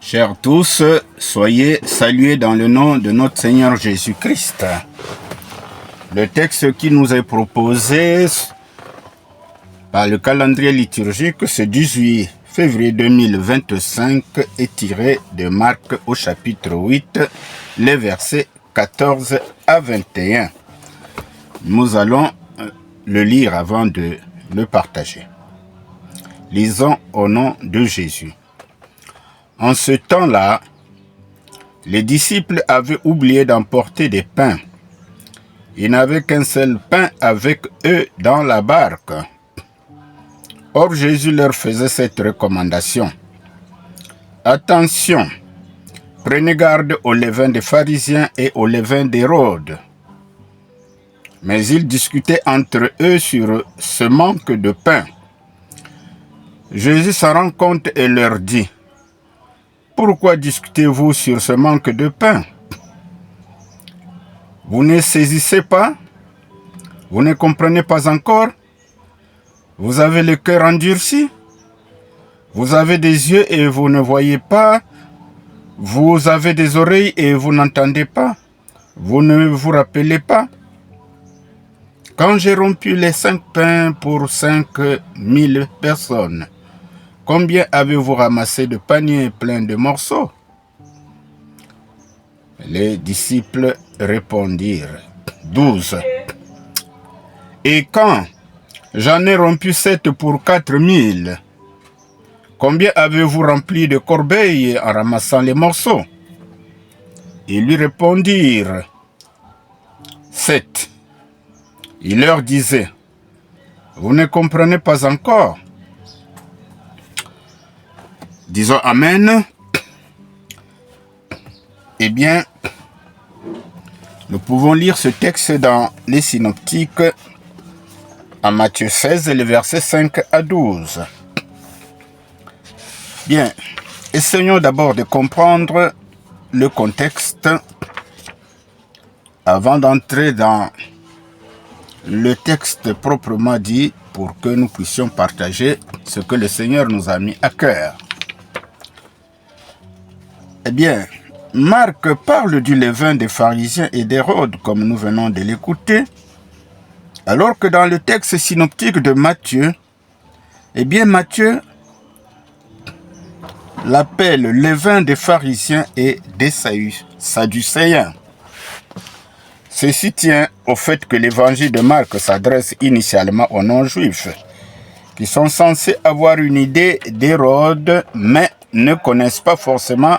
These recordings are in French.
Chers tous, soyez salués dans le nom de notre Seigneur Jésus-Christ. Le texte qui nous est proposé par le calendrier liturgique, ce 18 février 2025, est tiré de Marc au chapitre 8, les versets 14 à 21. Nous allons le lire avant de le partager. Lisons au nom de Jésus. En ce temps-là, les disciples avaient oublié d'emporter des pains. Ils n'avaient qu'un seul pain avec eux dans la barque. Or, Jésus leur faisait cette recommandation. Attention, prenez garde au levain des pharisiens et au levain d'Hérode. Mais ils discutaient entre eux sur ce manque de pain. Jésus s'en rend compte et leur dit: pourquoi discutez-vous sur ce manque de pain? Vous ne saisissez pas? Vous ne comprenez pas encore? Vous avez le cœur endurci? Vous avez des yeux et vous ne voyez pas? Vous avez des oreilles et vous n'entendez pas? Vous ne vous rappelez pas? Quand j'ai rompu les 5 pains pour 5000 personnes, combien avez-vous ramassé de paniers pleins de morceaux? Les disciples répondirent: 12. Et quand j'en ai rompu 7 pour 4000, combien avez-vous rempli de corbeilles en ramassant les morceaux? Ils lui répondirent: 7. Il leur disait: vous ne comprenez pas encore? Disons Amen. Eh bien, nous pouvons lire ce texte dans les synoptiques en Matthieu 16, les versets 5 à 12. Bien, essayons d'abord de comprendre le contexte avant d'entrer dans le texte proprement dit pour que nous puissions partager ce que le Seigneur nous a mis à cœur. Eh bien, Marc parle du levain des pharisiens et d'Hérode, comme nous venons de l'écouter, alors que dans le texte synoptique de Matthieu, eh bien Matthieu l'appelle levain des pharisiens et des sadducéens. Ceci tient au fait que l'évangile de Marc s'adresse initialement aux non-juifs, qui sont censés avoir une idée d'Hérode, mais ne connaissent pas forcément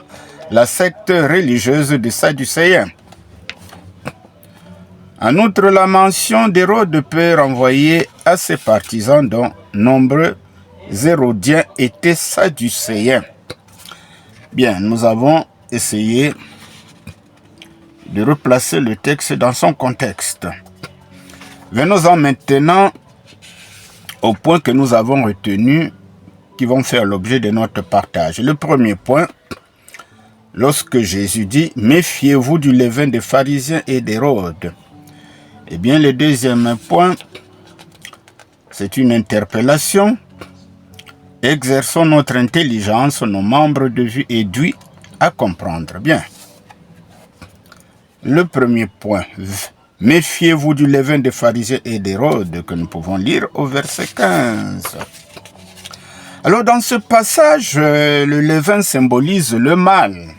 la secte religieuse des Sadducéens. En outre, la mention d'Hérode peut renvoyer à ses partisans dont nombreux Hérodiens étaient Sadducéens. Bien, nous avons essayé de replacer le texte dans son contexte. Venons-en maintenant aux points que nous avons retenus qui vont faire l'objet de notre partage. Le premier point, lorsque Jésus dit « Méfiez-vous du levain des pharisiens et d'Hérode ». Eh bien, le deuxième point, c'est une interpellation. Exerçons notre intelligence, nos membres de vue aiguës à comprendre. Bien. Le premier point, méfiez-vous du levain des pharisiens et d'Hérode, que nous pouvons lire au verset 15. Alors, dans ce passage, le levain symbolise le mal.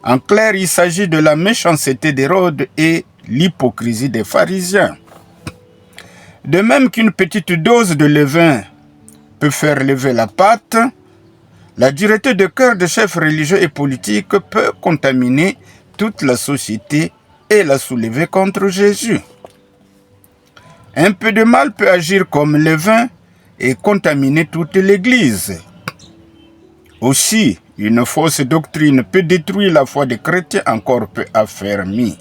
En clair, il s'agit de la méchanceté d'Hérode et l'hypocrisie des pharisiens. De même qu'une petite dose de levain peut faire lever la pâte, la dureté de cœur de chefs religieux et politiques peut contaminer toute la société et la soulever contre Jésus. Un peu de mal peut agir comme levain et contaminer toute l'Église. Aussi, une fausse doctrine peut détruire la foi des chrétiens encore peu affermis.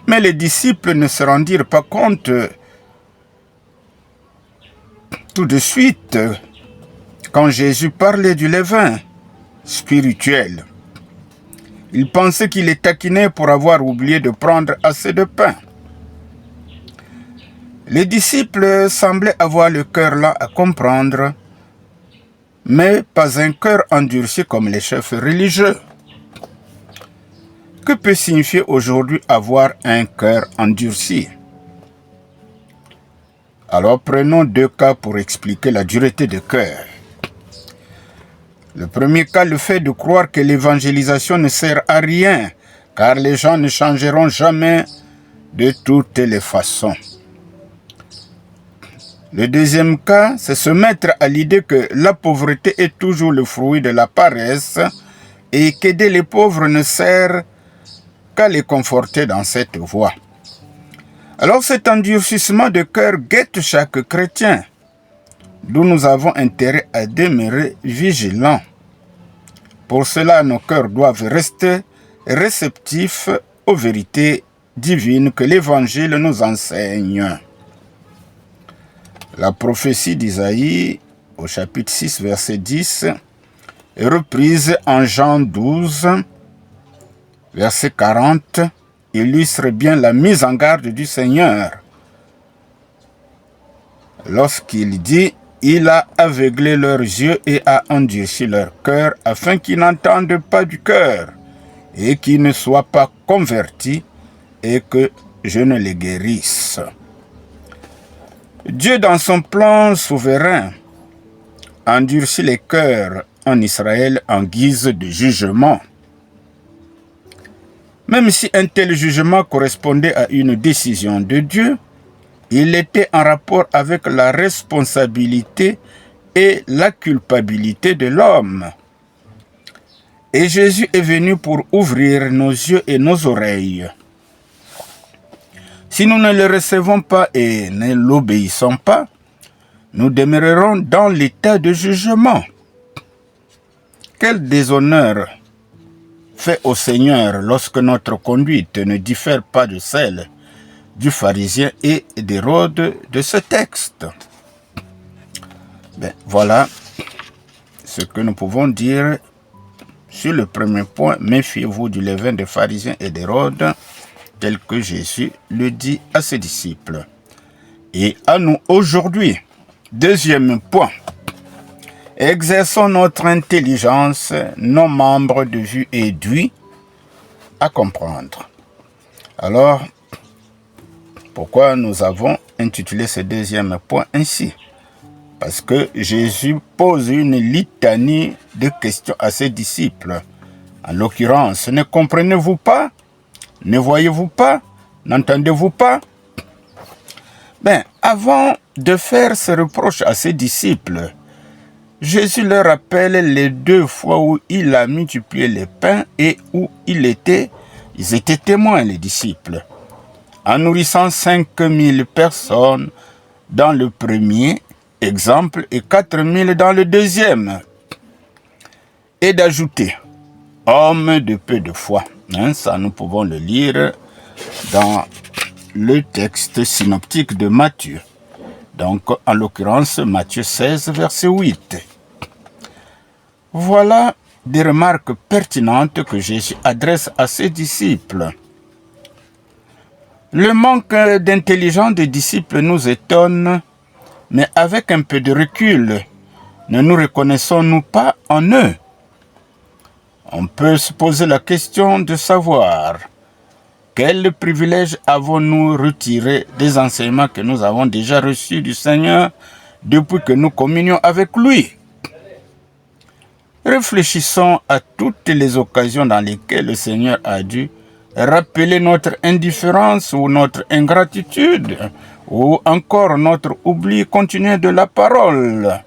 Mais les disciples ne se rendirent pas compte tout de suite quand Jésus parlait du levain spirituel. Ils pensaient qu'il les taquinait pour avoir oublié de prendre assez de pain. Les disciples semblaient avoir le cœur lent à comprendre mais pas un cœur endurci comme les chefs religieux. Que peut signifier aujourd'hui avoir un cœur endurci? Alors prenons 2 cas pour expliquer la dureté de cœur. Le premier cas, le fait de croire que l'évangélisation ne sert à rien, car les gens ne changeront jamais de toutes les façons. Le deuxième cas, c'est se mettre à l'idée que la pauvreté est toujours le fruit de la paresse et qu'aider les pauvres ne sert qu'à les conforter dans cette voie. Alors cet endurcissement de cœur guette chaque chrétien, d'où nous avons intérêt à demeurer vigilants. Pour cela, nos cœurs doivent rester réceptifs aux vérités divines que l'Évangile nous enseigne. La prophétie d'Isaïe, au chapitre 6, verset 10, est reprise en Jean 12, verset 40, illustre bien la mise en garde du Seigneur. Lorsqu'il dit « Il a aveuglé leurs yeux et a endurci leur cœur, afin qu'ils n'entendent pas du cœur, et qu'ils ne soient pas convertis, et que je ne les guérisse. » Dieu, dans son plan souverain, endurcit les cœurs en Israël en guise de jugement. Même si un tel jugement correspondait à une décision de Dieu, il était en rapport avec la responsabilité et la culpabilité de l'homme. Et Jésus est venu pour ouvrir nos yeux et nos oreilles. Si nous ne le recevons pas et ne l'obéissons pas, nous demeurerons dans l'état de jugement. Quel déshonneur fait au Seigneur lorsque notre conduite ne diffère pas de celle du pharisien et d'Hérode de ce texte. Voilà ce que nous pouvons dire sur le premier point. Méfiez-vous du levain des pharisiens et d'Hérode, tel que Jésus le dit à ses disciples. Et à nous aujourd'hui. Deuxième point. Exerçons notre intelligence, nos membres de vue et d'ouïe, à comprendre. Alors, pourquoi nous avons intitulé ce deuxième point ainsi? Parce que Jésus pose une litanie de questions à ses disciples. En l'occurrence, ne comprenez-vous pas? Ne voyez-vous pas? N'entendez-vous pas? Avant de faire ce reproche à ses disciples, Jésus leur rappelle les 2 fois où il a multiplié les pains et où ils étaient témoins, les disciples, en nourrissant 5000 personnes dans le premier exemple et 4000 dans le deuxième. Et d'ajouter, homme de peu de foi. Ça, nous pouvons le lire dans le texte synoptique de Matthieu. Donc, en l'occurrence, Matthieu 16, verset 8. Voilà des remarques pertinentes que Jésus adresse à ses disciples. Le manque d'intelligence des disciples nous étonne, mais avec un peu de recul, ne nous reconnaissons-nous pas en eux? On peut se poser la question de savoir quel privilège avons-nous retiré des enseignements que nous avons déjà reçus du Seigneur depuis que nous communions avec lui. Réfléchissons à toutes les occasions dans lesquelles le Seigneur a dû rappeler notre indifférence ou notre ingratitude ou encore notre oubli continu de la parole.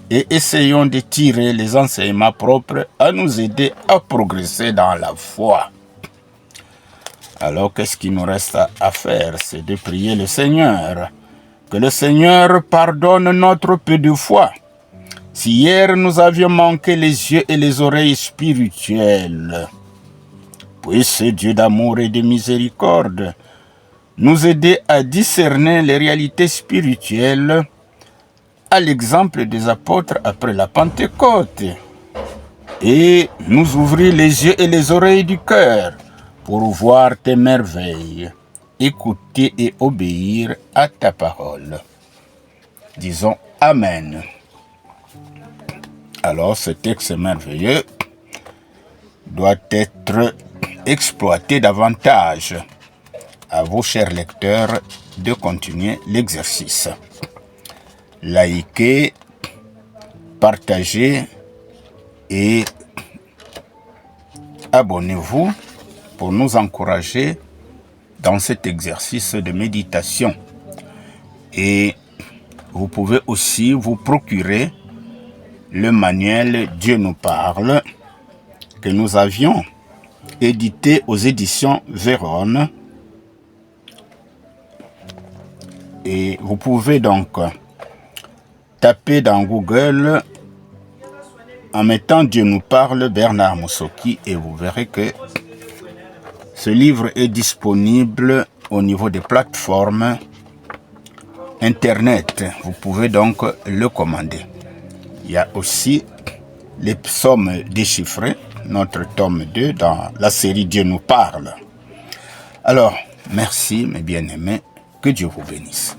Et essayons de tirer les enseignements propres à nous aider à progresser dans la foi. Alors, qu'est-ce qu'il nous reste à faire? C'est de prier le Seigneur. Que le Seigneur pardonne notre peu de foi. Si hier nous avions manqué les yeux et les oreilles spirituelles, puisse Dieu d'amour et de miséricorde nous aider à discerner les réalités spirituelles à l'exemple des apôtres après la Pentecôte et nous ouvrir les yeux et les oreilles du cœur pour voir tes merveilles, écouter et obéir à ta parole. Disons Amen. Alors ce texte merveilleux doit être exploité davantage. À vous, chers lecteurs, de continuer l'exercice. Likez, partagez et abonnez-vous pour nous encourager dans cet exercice de méditation. Et vous pouvez aussi vous procurer le manuel Dieu nous parle que nous avions édité aux éditions Vérone. Et vous pouvez donc taper dans Google en mettant Dieu nous parle Bernard Moussoki et vous verrez que ce livre est disponible au niveau des plateformes Internet. Vous pouvez donc le commander. Il y a aussi les psaumes déchiffrés, notre tome 2 dans la série Dieu nous parle. Alors, merci mes bien-aimés, que Dieu vous bénisse.